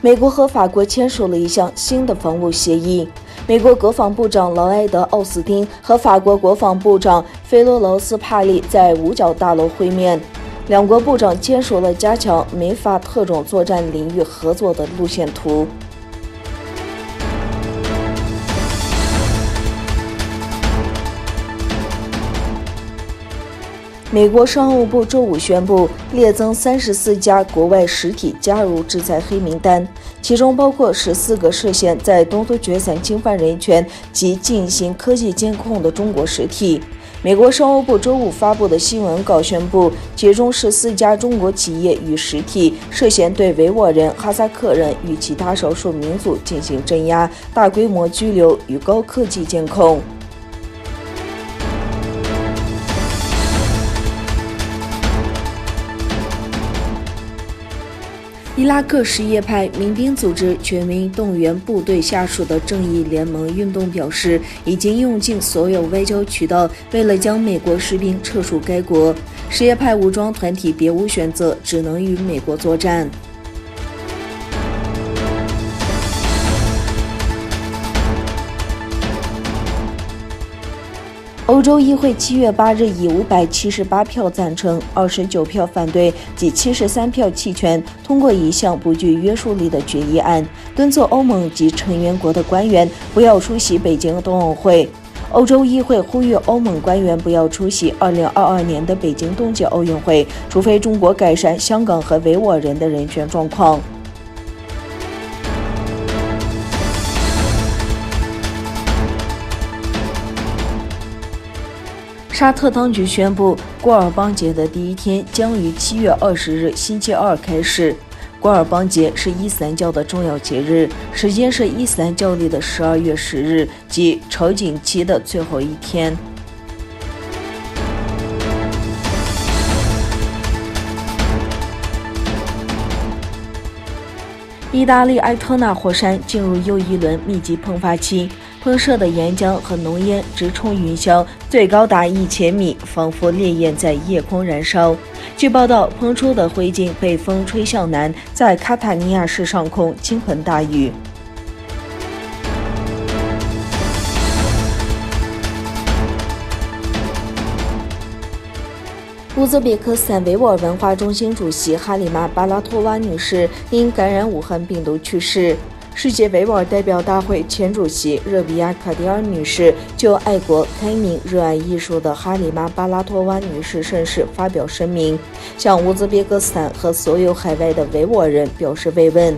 美国和法国签署了一项新的防务协议。美国国防部长劳埃德·奥斯汀和法国国防部长菲罗罗斯·帕利在五角大楼会面，两国部长签署了加强美法特种作战领域合作的路线图。美国商务部周五宣布，列增34家国外实体加入制裁黑名单，其中包括14个涉嫌在东突厥省侵犯人权及进行科技监控的中国实体。美国商务部周五发布的新闻稿宣布，其中14家中国企业与实体涉嫌对维吾尔人、哈萨克人与其他少数民族进行镇压、大规模拘留与高科技监控。伊拉克什叶派民兵组织全民动员部队下属的正义联盟运动表示，已经用尽所有外交渠道，为了将美国士兵撤出该国。什叶派武装团体别无选择，只能与美国作战。欧洲议会7月8日以578票赞成、29票反对及73票弃权通过一项不具约束力的决议案，敦促欧盟及成员国的官员不要出席北京冬奥会。欧洲议会呼吁欧盟官员不要出席2022年的北京冬季奥运会，除非中国改善香港和维吾尔人的人权状况。沙特当局宣布，古尔邦节的第一天将于7月20日星期二开始。古尔邦节是伊斯兰教的重要节日，时间是伊斯兰教历的12月10日，即朝觐期的最后一天。意大利埃托纳火山进入又一轮密集喷发期，喷射的岩浆和浓烟直冲云霄，最高达1000米，仿佛烈焰在夜空燃烧。据报道，喷出的灰烬被风吹向南，在卡塔尼亚市上空倾盆大雨。乌兹别克斯坦维吾尔文化中心主席哈里玛·巴拉托娃女士因感染武汉病毒去世。世界维吾尔代表大会前主席热比亚·卡迪尔女士就爱国、开明、热爱艺术的哈里玛·巴拉托娃女士逝世发表声明，向乌兹别克斯坦和所有海外的维吾尔人表示慰问。